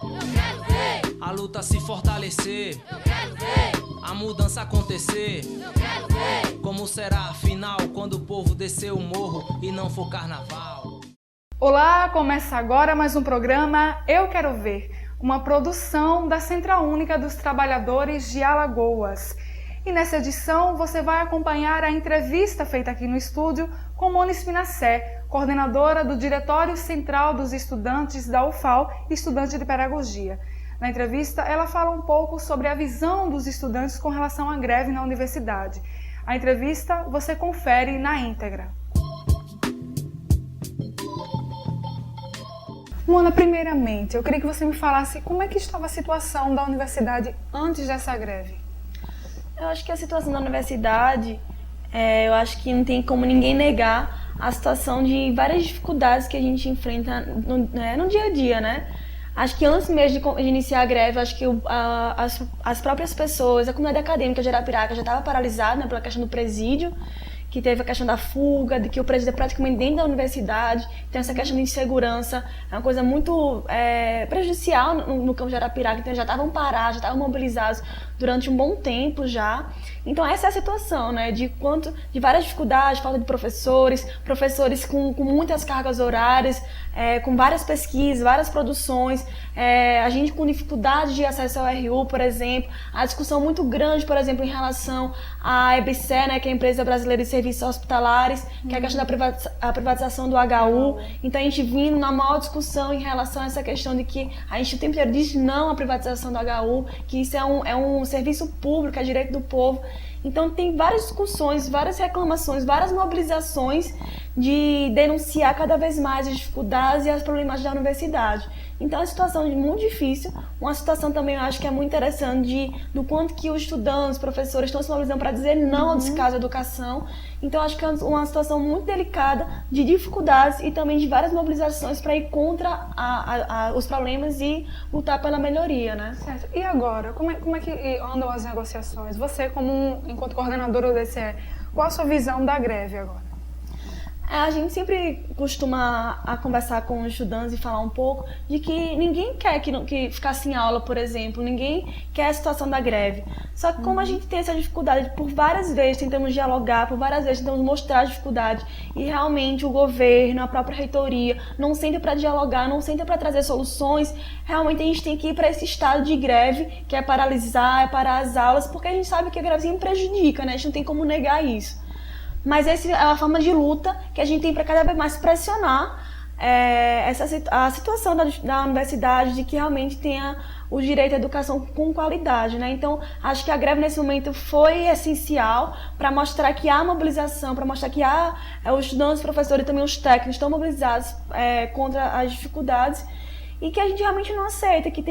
Eu quero ver. A luta se fortalecer. Eu quero ver. A mudança acontecer. Eu quero ver. Como será afinal quando o povo descer o morro e não for carnaval? Olá, começa agora mais um programa Eu Quero Ver, uma produção da Central Única dos Trabalhadores de Alagoas. E nessa edição você vai acompanhar a entrevista feita aqui no estúdio com Mona Espinacé, coordenadora do Diretório Central dos Estudantes da UFAL e estudante de Pedagogia. Na entrevista, ela fala um pouco sobre a visão dos estudantes com relação à greve na universidade. A entrevista você confere na íntegra. Mona, primeiramente, eu queria que você me falasse como é que estava a situação da universidade antes dessa greve. Eu acho que a situação da universidade, eu acho que não tem como ninguém negar a situação de várias dificuldades que a gente enfrenta no dia a dia, né? Acho que antes mesmo de iniciar a greve, acho que as próprias pessoas, a comunidade acadêmica de Arapiraca já estava paralisada, né, pela questão do presídio, que teve a questão da fuga, de que o presídio é praticamente dentro da universidade, tem essa questão de insegurança, é uma coisa muito prejudicial no campo de Arapiraca, então já estavam parados, já estavam mobilizados durante um bom tempo já. Então essa é a situação, né, de várias dificuldades, falta de professores com muitas cargas horárias, com várias pesquisas, várias produções, a gente com dificuldade de acesso ao RU, por exemplo, a discussão muito grande, por exemplo, em relação à EBC, né, que é a Empresa Brasileira de Serviços Hospitalares, que é a questão da privatização do HU. Então a gente vindo na maior discussão em relação a essa questão de que a gente o tempo inteiro diz não à privatização do HU, que isso é um serviço público, é direito do povo. Então tem várias discussões, várias reclamações, várias mobilizações de denunciar cada vez mais as dificuldades e as problemas da universidade. Então é uma situação muito difícil, uma situação também eu acho que é muito interessante do quanto que os estudantes, os professores estão se mobilizando para dizer não ao descaso da educação. Então acho que é uma situação muito delicada de dificuldades e também de várias mobilizações para ir contra os problemas e lutar pela melhoria, né? Certo. E agora, como é que andam as negociações? Você, enquanto coordenadora do DCE, qual a sua visão da greve agora? A gente sempre costuma conversar com os estudantes e falar um pouco de que ninguém quer que ficar sem aula, por exemplo, ninguém quer a situação da greve. Só que como a gente tem essa dificuldade, por várias vezes tentamos dialogar, por várias vezes tentamos mostrar a dificuldade e realmente o governo, a própria reitoria, não senta para dialogar, não senta para trazer soluções, realmente a gente tem que ir para esse estado de greve, que é paralisar, é parar as aulas, porque a gente sabe que a greve sempre prejudica, né? A gente não tem como negar isso. Mas essa é a forma de luta que a gente tem para cada vez mais pressionar a situação da universidade, de que realmente tenha o direito à educação com qualidade, né? Então, acho que a greve nesse momento foi essencial para mostrar que há mobilização, para mostrar que os estudantes, os professores e também os técnicos estão mobilizados contra as dificuldades e que a gente realmente não aceita, que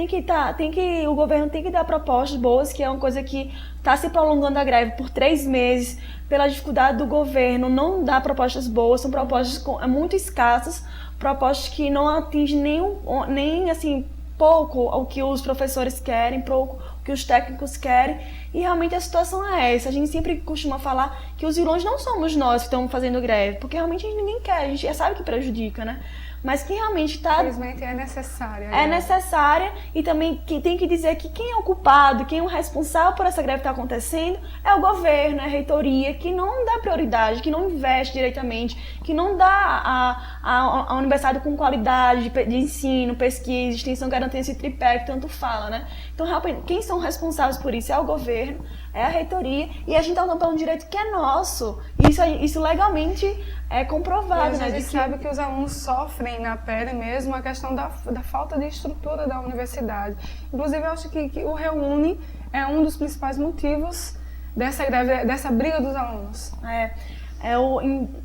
o governo tem que dar propostas boas, que é uma coisa que está se prolongando a greve por 3 meses, pela dificuldade do governo não dar propostas boas, são propostas muito escassas, propostas que não atingem nem assim, pouco o que os professores querem, pouco o que os técnicos querem, e realmente a situação é essa. A gente sempre costuma falar que os vilões não somos nós que estamos fazendo greve, porque realmente ninguém quer, a gente já sabe que prejudica, né? Mas que realmente está... Infelizmente é necessária. É necessária, e também tem que dizer que quem é o culpado, quem é o responsável por essa greve estar acontecendo é o governo, é a reitoria, que não dá prioridade, que não investe diretamente, que não dá a universidade com qualidade de ensino, pesquisa, extensão, garantindo esse tripé que tanto fala, né? Então, realmente, quem são responsáveis por isso é o governo, é a reitoria, e a gente está lutando por um direito que é nosso. Isso legalmente é comprovado, e né? A gente sabe que os alunos sofrem na pele mesmo a questão da falta de estrutura da universidade. Inclusive, eu acho que o Reúne é um dos principais motivos dessa greve, dessa briga dos alunos.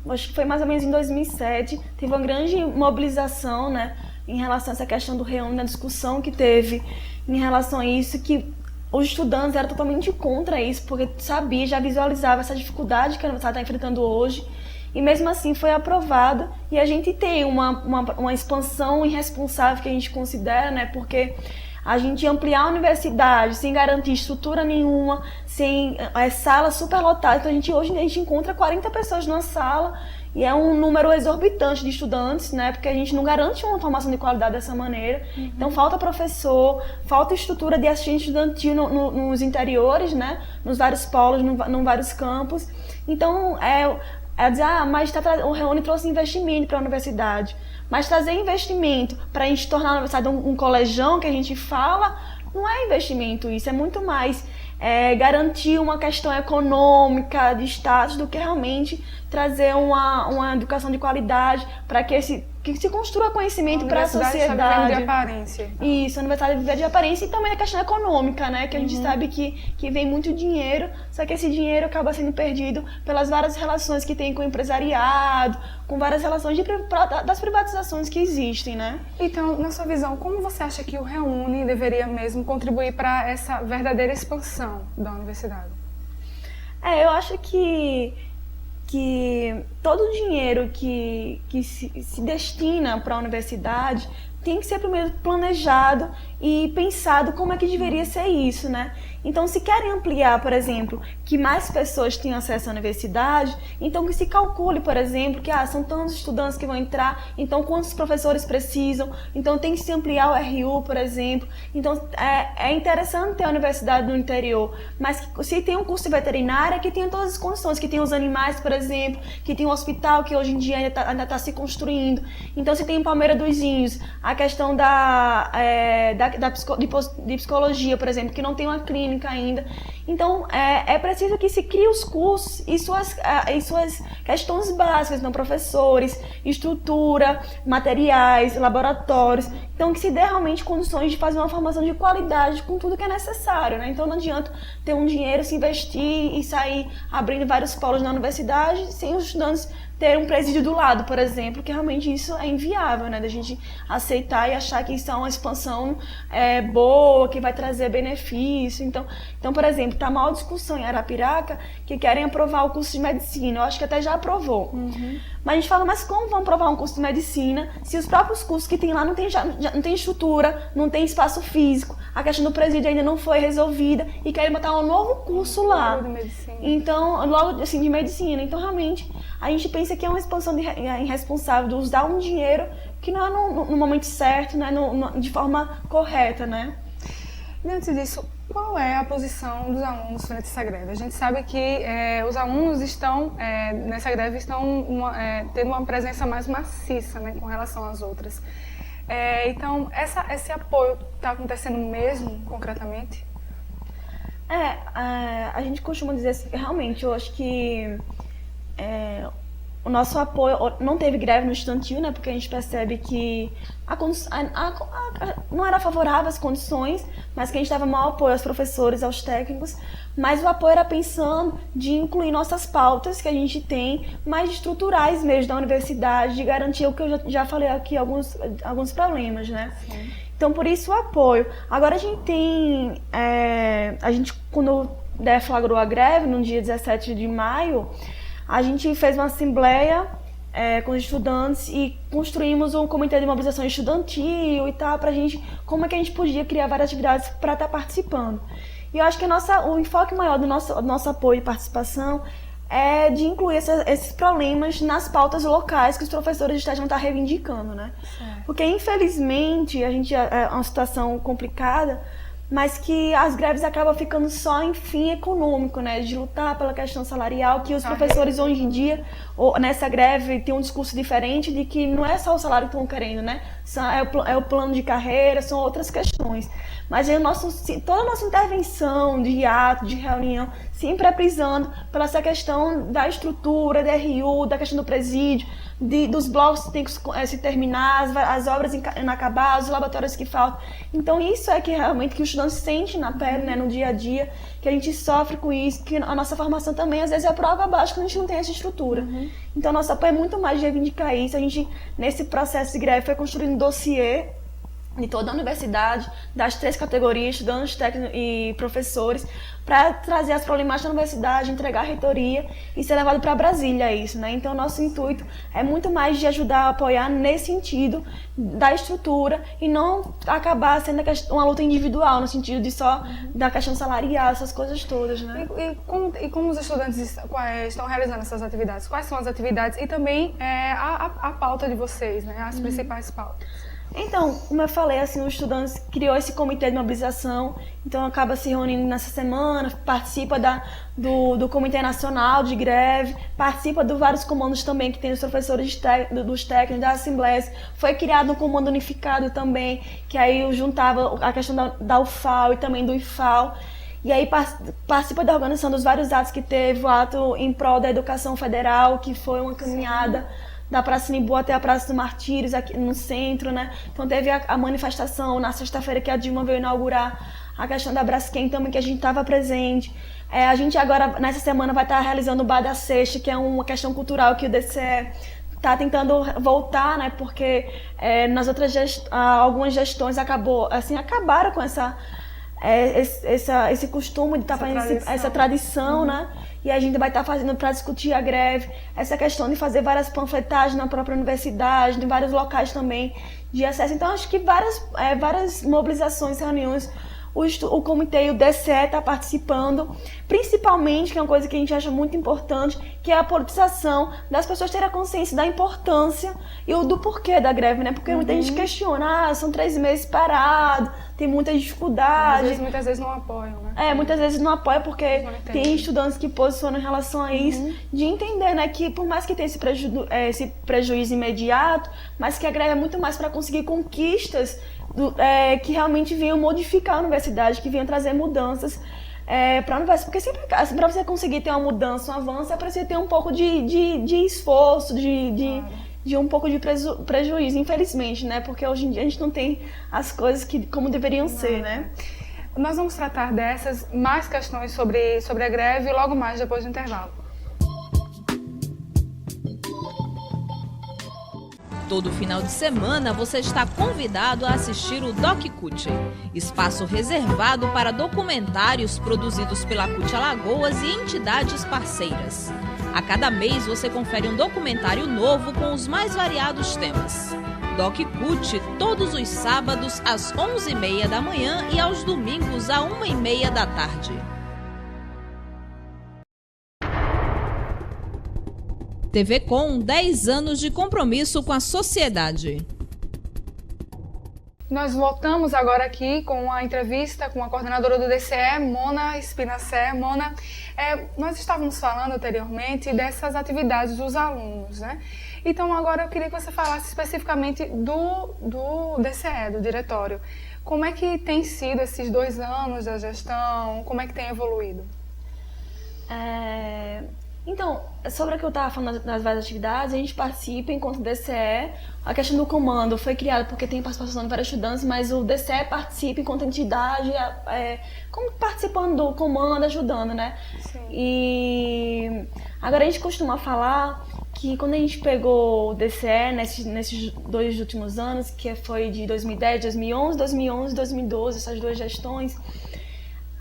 Acho que foi mais ou menos em 2007, teve uma grande mobilização, né, em relação a essa questão do Reúne, na discussão que teve em relação a isso, que os estudantes eram totalmente contra isso, porque já visualizava essa dificuldade que a universidade está enfrentando hoje, e mesmo assim foi aprovado, e a gente tem uma expansão irresponsável que a gente considera, né, porque a gente ampliar a universidade sem garantir estrutura nenhuma, sem salas superlotadas, então hoje a gente encontra 40 pessoas numa sala, e é um número exorbitante de estudantes, né? Porque a gente não garante uma formação de qualidade dessa maneira. Então falta professor, falta estrutura de assistente estudantil nos interiores, né? Nos vários polos, nos vários campos. Então dizer, mas o Reúne trouxe investimento para a universidade. Mas trazer investimento para a gente tornar a universidade um colegião que a gente fala, não é investimento isso, é muito mais garantir uma questão econômica, de status, do que realmente trazer uma educação de qualidade para que se construa conhecimento para a sociedade. A universidade de aparência. Isso, a universidade vive de aparência, e também a questão econômica, né? Que a gente sabe que vem muito dinheiro, só que esse dinheiro acaba sendo perdido pelas várias relações que tem com o empresariado, com várias relações das privatizações que existem, né? Então, na sua visão, como você acha que o Reúne deveria mesmo contribuir para essa verdadeira expansão da universidade? Eu acho que todo o dinheiro que se destina para a universidade tem que ser primeiro planejado e pensado como é que deveria ser isso, né? Então, se querem ampliar, por exemplo, que mais pessoas tenham acesso à universidade, então que se calcule, por exemplo, que são tantos estudantes que vão entrar, então quantos professores precisam, então tem que se ampliar o RU, por exemplo. Então, é interessante ter a universidade no interior, mas se tem um curso de veterinária, que tenha todas as condições, que tenha os animais, por exemplo, que tenha um hospital que hoje em dia ainda está se construindo. Então, se tem em Palmeira dos Índios a questão de psicologia, por exemplo, que não tem uma clínica ainda. Então, é preciso que se crie os cursos e suas questões básicas, então, professores, estrutura, materiais, laboratórios. Então, que se dê realmente condições de fazer uma formação de qualidade com tudo que é necessário, né? Então, não adianta ter um dinheiro, se investir e sair abrindo vários polos na universidade sem os estudantes ter um presídio do lado, por exemplo, que realmente isso é inviável, né? Da gente aceitar e achar que isso é uma expansão boa, que vai trazer benefício. Então, por exemplo, está mal discussão em Arapiraca que querem aprovar o curso de medicina. Eu acho que até já aprovou. Mas a gente fala, mas como vão aprovar um curso de medicina se os próprios cursos que tem lá não tem estrutura, não tem espaço físico, a questão do presídio ainda não foi resolvida e querem botar um novo curso lá. Então, logo assim, de medicina. Então, realmente, a gente pensa que é uma expansão irresponsável de usar um dinheiro que não é no momento certo, não é de forma correta, né? Diante disso, qual é a posição dos alunos frente a essa greve? A gente sabe que os alunos nessa greve estão tendo uma presença mais maciça, né, com relação às outras. Então, esse apoio está acontecendo mesmo, concretamente? A gente costuma dizer assim, realmente, eu acho que o nosso apoio não teve greve no estudantil, né? Porque a gente percebe que não era favorável as condições, mas que a gente dava maior apoio aos professores, aos técnicos, mas o apoio era pensando de incluir nossas pautas que a gente tem, mais estruturais mesmo da universidade, de garantir o que eu já falei aqui, alguns problemas, né? Sim. Então, por isso o apoio. Agora a gente tem, quando deflagrou a greve, no dia 17 de maio, a gente fez uma assembleia com os estudantes e construímos um comitê de mobilização estudantil e tal, como é que a gente podia criar várias atividades para estar participando. E eu acho que o enfoque maior do nosso apoio e participação é de incluir esses problemas nas pautas locais que os professores estejam estar reivindicando, né? Certo. Porque, infelizmente, é uma situação complicada, mas que as greves acabam ficando só em fim econômico, né? De lutar pela questão salarial, que os professores hoje em dia, nessa greve, tem um discurso diferente de que não é só o salário que estão querendo, né? É o plano de carreira, são outras questões. Mas aí toda a nossa intervenção de ato, de reunião, sempre é prisando pela essa questão da estrutura, da RU, da questão do presídio, dos blocos que tem que se terminar, as obras inacabadas, os laboratórios que faltam. Então isso é que realmente que o estudante sente na pele, né, no dia a dia, que a gente sofre com isso, que a nossa formação também às vezes é por água abaixo, quando a gente não tem essa estrutura. Então nosso apoio é muito mais de reivindicar isso. A gente, nesse processo de greve, foi construindo um dossiê de toda a universidade, das 3 categorias, estudantes, técnicos e professores, para trazer as problemáticas da universidade, entregar a reitoria e ser levado para Brasília isso, né? Então, nosso intuito é muito mais de ajudar a apoiar nesse sentido da estrutura e não acabar sendo uma luta individual, no sentido de só da questão salarial, essas coisas todas, né? E como os estudantes estão realizando essas atividades? Quais são as atividades e também a pauta de vocês, né? As principais pautas? Então, como eu falei, assim, os estudantes criou esse comitê de mobilização, então acaba se reunindo nessa semana, participa do Comitê Nacional de Greve, participa de vários comandos também que tem os professores dos técnicos, das assembleias. Foi criado um comando unificado também, que aí juntava a questão da UFAL e também do IFAL. E aí participa da organização dos vários atos que teve, o ato em prol da educação federal, que foi uma caminhada da Praça Nimbu até a Praça dos Martírios, aqui no centro, né? Então teve a manifestação na sexta-feira que a Dilma veio inaugurar a questão da Braskem também, que a gente estava presente. A gente agora, nessa semana, vai estar realizando o Bar da Sexta, que é uma questão cultural que o DCE está tentando voltar, né? Porque nas outras algumas gestões acabaram com esse costume de estar fazendo essa tradição, né? E a gente vai estar fazendo para discutir a greve, essa questão de fazer várias panfletagens na própria universidade, em vários locais também de acesso. Então, acho que várias mobilizações, reuniões, o comitê e o DCE está participando, principalmente, que é uma coisa que a gente acha muito importante, que é a politização das pessoas terem a consciência da importância e do porquê da greve, né? Porque muita gente questiona, são 3 meses parados, tem muita dificuldade. Muitas vezes não apoiam, né? Muitas vezes não apoiam porque tem estudantes que posicionam em relação a isso, de entender, né, que por mais que tenha esse prejuízo imediato, mas que a greve é muito mais para conseguir conquistas que realmente venham modificar a universidade, que venham trazer mudanças para a universidade. Porque sempre, assim, para você conseguir ter uma mudança, um avanço, é preciso ter um pouco de esforço, de um pouco de prejuízo, infelizmente, né? Porque hoje em dia a gente não tem as coisas como deveriam ser, né? Nós vamos tratar dessas mais questões sobre a greve logo mais depois do intervalo. Todo final de semana você está convidado a assistir o Doc CUT, espaço reservado para documentários produzidos pela CUT Alagoas e entidades parceiras. A cada mês você confere um documentário novo com os mais variados temas. Doc CUT todos os sábados às 11h30 da manhã e aos domingos às 1h30 da tarde. TV Com, 10 anos de compromisso com a sociedade. Nós voltamos agora aqui com a entrevista com a coordenadora do DCE, Mona Espinacé. Mona, nós estávamos falando anteriormente dessas atividades dos alunos, né? Então agora eu queria que você falasse especificamente do DCE, do diretório. Como é que tem sido esses 2 anos da gestão? Como é que tem evoluído? Então, sobre o que eu estava falando das várias atividades, a gente participa enquanto DCE. A questão do comando foi criada porque tem participação de vários estudantes, mas o DCE participa enquanto entidade, como participando do comando, ajudando, né? Sim. E agora a gente costuma falar que quando a gente pegou o DCE nesses 2 últimos anos, que foi de 2010, 2011 e 2012, essas 2 gestões,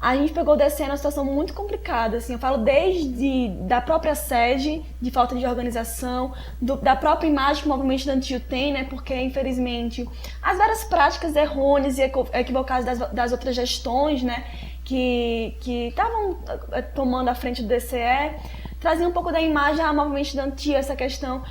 a gente pegou o DCE numa situação muito complicada, assim, eu falo desde da própria sede, de falta de organização, da própria imagem que o movimento estudantil tem, né, porque, infelizmente, as várias práticas errôneas e equivocadas das outras gestões, né, que estavam tomando a frente do DCE, trazia um pouco da imagem ao movimento estudantil, essa questão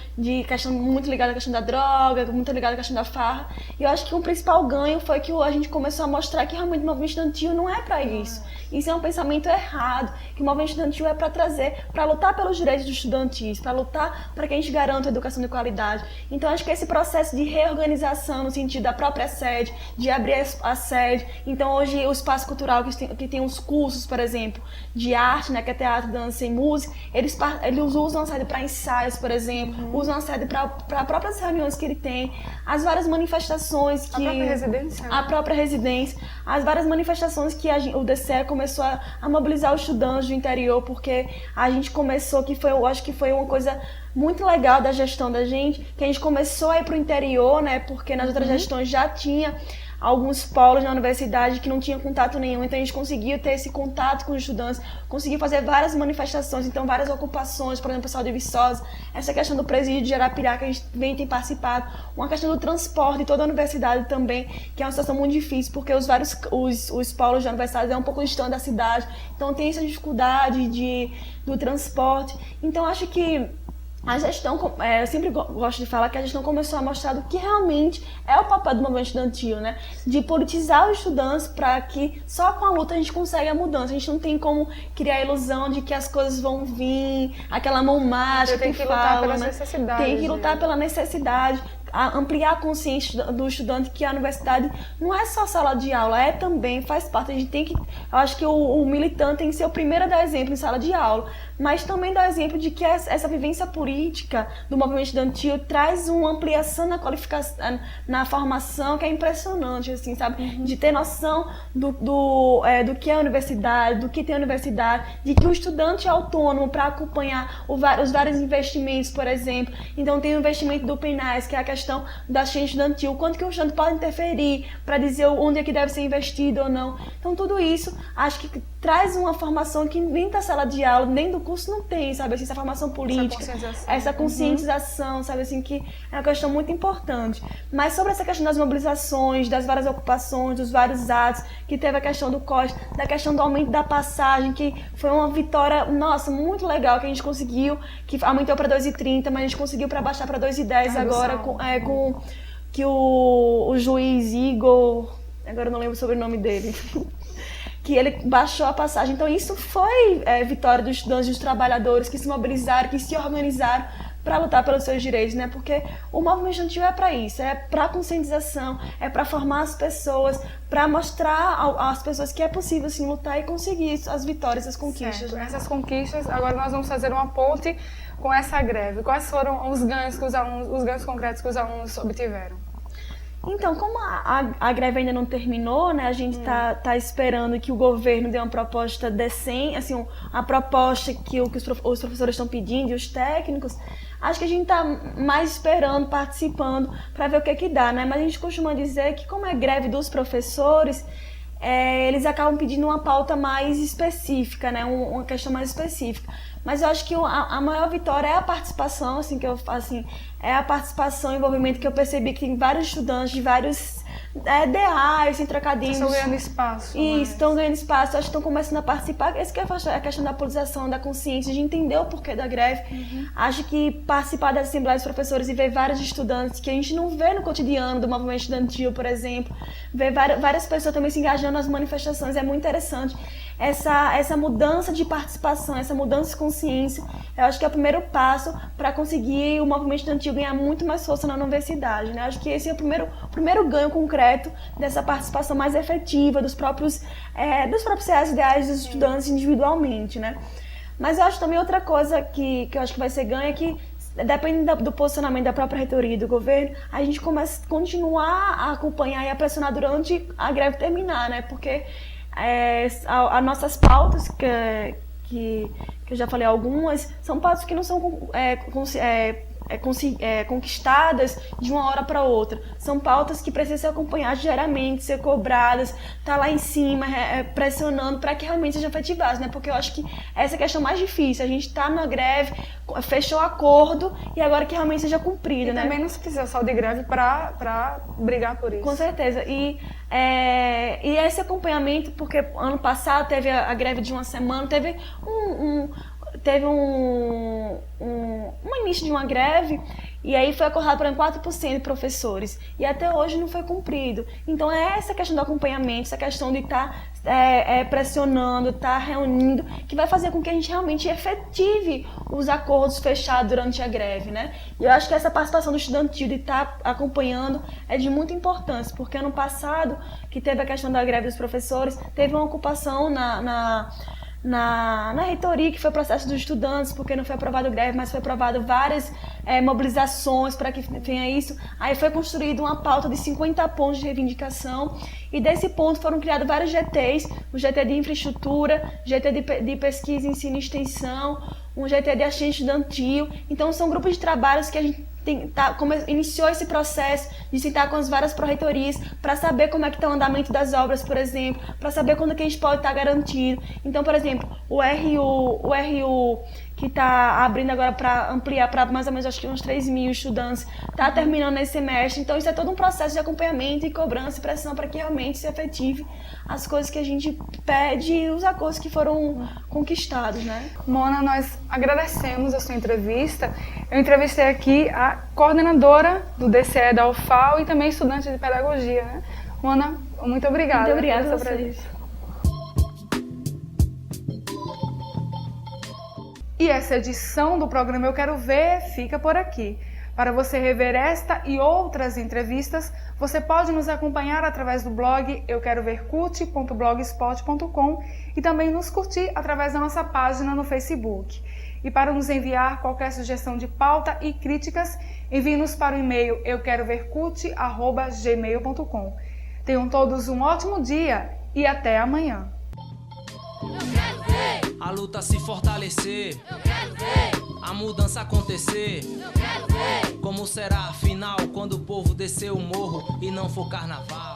muito ligada à questão da droga, muito ligada à questão da farra. E eu acho que o principal ganho foi que a gente começou a mostrar que realmente o movimento estudantil não é para isso. Isso é um pensamento errado, que o movimento estudantil é para lutar pelos direitos dos estudantis, para lutar para que a gente garanta a educação de qualidade. Então, acho que esse processo de reorganização no sentido da própria sede, de abrir a sede. Então, hoje, o espaço cultural que tem os cursos, por exemplo, de arte, né, que é teatro, dança e música, eles usam a sede para ensaios, por exemplo, usam a sede para próprias reuniões que ele tem, as várias manifestações que... A própria residência. A própria residência, as várias manifestações que o DCE começou a mobilizar os estudantes do interior, porque a gente começou, eu acho que foi uma coisa muito legal da gestão da gente, que a gente começou a ir para o interior, né, porque nas outras gestões já tinha alguns polos na universidade que não tinham contato nenhum, então a gente conseguiu ter esse contato com os estudantes, conseguiu fazer várias manifestações, então várias ocupações, por exemplo, o pessoal de Viçosa, essa questão do presídio de Arapiraca, que a gente tem participado, uma questão do transporte, toda a universidade também, que é uma situação muito difícil, porque os polos da universidade é um pouco distante da cidade, então tem essa dificuldade do transporte. Então acho que a gestão, eu sempre gosto de falar que a gestão começou a mostrar do que realmente é o papel do movimento estudantil, né? De politizar os estudantes para que só com a luta a gente consegue a mudança. A gente não tem como criar a ilusão de que as coisas vão vir, aquela mão mágica Tem que lutar pelas necessidades. Tem que lutar pela necessidade, ampliar a consciência do estudante que a universidade não é só sala de aula, também faz parte. A gente tem que, eu acho que o militante tem que ser o primeiro a dar exemplo em sala de aula, mas também dar exemplo de que essa vivência política do movimento estudantil traz uma ampliação na qualificação, na formação, que é impressionante, assim, sabe? De ter noção do que é a universidade, do que tem a universidade, de que o estudante é autônomo para acompanhar os vários investimentos, por exemplo. Então tem o investimento do PENAS, que é a questão da ciência estudantil, quanto que o estudante pode interferir para dizer onde é que deve ser investido ou não. Então tudo isso, acho que traz uma formação que nem da sala de aula, nem do curso não tem, sabe, assim, essa formação política, essa conscientização, sabe, assim, que é uma questão muito importante. Mas sobre essa questão das mobilizações, das várias ocupações, dos vários atos, que teve a questão do COS, da questão do aumento da passagem, que foi uma vitória, nossa, muito legal, que a gente conseguiu, que aumentou para 2,30, mas a gente conseguiu para baixar para 2,10 agora, com que o juiz Igor, agora eu não lembro sobre o nome dele, que ele baixou a passagem. Então isso foi vitória dos estudantes, dos trabalhadores que se mobilizaram, que se organizaram para lutar pelos seus direitos, né? Porque o movimento estudantil é para isso, é para conscientização, é para formar as pessoas, para mostrar às pessoas que é possível assim, lutar e conseguir as vitórias, as conquistas. Né? Essas conquistas, agora nós vamos fazer uma ponte com essa greve. Quais foram os ganhos que os ganhos concretos que os alunos obtiveram? Então, como a greve ainda não terminou, né, a gente tá esperando que o governo dê uma proposta decente, assim, a proposta que os professores estão pedindo e os técnicos. Acho que a gente está mais esperando, participando, para ver o que dá, né? Mas a gente costuma dizer que, como é greve dos professores, eles acabam pedindo uma pauta mais específica, né? Uma questão mais específica. Mas eu acho que a maior vitória é a participação, assim, que eu assim, é a participação e envolvimento que eu percebi que tem vários estudantes de vários DAs, sem trocadilhos. Estão ganhando espaço. Isso, estão ganhando espaço, acho que estão começando a participar. Essa que é a questão da politização, da consciência, de entender o porquê da greve. Acho que participar da Assembleia dos Professores e ver vários estudantes que a gente não vê no cotidiano do movimento estudantil, por exemplo, ver várias pessoas também se engajando nas manifestações, é muito interessante. Essa mudança de participação, essa mudança de consciência, eu acho que é o primeiro passo para conseguir o movimento estudantil ganhar muito mais força na universidade, né? Acho que esse é o primeiro ganho concreto dessa participação mais efetiva dos próprios ideais dos estudantes individualmente, né? Mas eu acho também outra coisa que eu acho que vai ser ganho é que, dependendo do posicionamento da própria reitoria e do governo, a gente começa a continuar a acompanhar e a pressionar durante a greve terminar, né? Porque as nossas pautas, que eu já falei algumas, são pautas que não são conquistadas de uma hora para outra. São pautas que precisam ser acompanhadas diariamente, ser cobradas, tá lá em cima, pressionando para que realmente sejam efetivadas, né? Porque eu acho que essa é a questão mais difícil. A gente está na greve, fechou o acordo e agora que realmente seja cumprido, né? Também não se precisa só de greve para brigar por isso. Com certeza. E esse acompanhamento, porque ano passado teve a greve de uma semana, teve um início de uma greve e aí foi acordado para 4% de professores e até hoje não foi cumprido. Então é essa questão do acompanhamento, essa questão de estar pressionando, estar reunindo, que vai fazer com que a gente realmente efetive os acordos fechados durante a greve, né? E eu acho que essa participação do estudantil de estar acompanhando é de muita importância, porque ano passado, que teve a questão da greve dos professores, teve uma ocupação na reitoria, que foi o processo dos estudantes, porque não foi aprovado greve, mas foi aprovado várias mobilizações para que tenha isso. Aí foi construída uma pauta de 50 pontos de reivindicação e desse ponto foram criados vários GTs, o GT de infraestrutura, GT de pesquisa, ensino e extensão, um GT de assistência estudantil. Então são grupos de trabalhos que a gente iniciou esse processo de sentar com as várias pró-reitorias para saber como é que está o andamento das obras, por exemplo, para saber quando que a gente pode estar garantido. Então, por exemplo, o RU que está abrindo agora para ampliar para mais ou menos acho que uns 3.000 estudantes, está terminando esse semestre. Então, isso é todo um processo de acompanhamento e cobrança e pressão para que realmente se efetive as coisas que a gente pede e os acordos que foram conquistados, né? Mona, nós agradecemos a sua entrevista. Eu entrevistei aqui a coordenadora do DCE da UFAL e também estudante de pedagogia, né? Mona, muito obrigada. Muito obrigada a vocês. E essa edição do programa Eu Quero Ver fica por aqui. Para você rever esta e outras entrevistas, você pode nos acompanhar através do blog euquerovercult.blogspot.com e também nos curtir através da nossa página no Facebook. E para nos enviar qualquer sugestão de pauta e críticas, envie-nos para o e-mail euquerovercult@gmail.com. Tenham todos um ótimo dia e até amanhã. Eu quero ver. A luta se fortalecer, Eu quero ver. a mudança acontecer. Eu quero ver. Como será afinal quando o povo descer o morro e não for carnaval?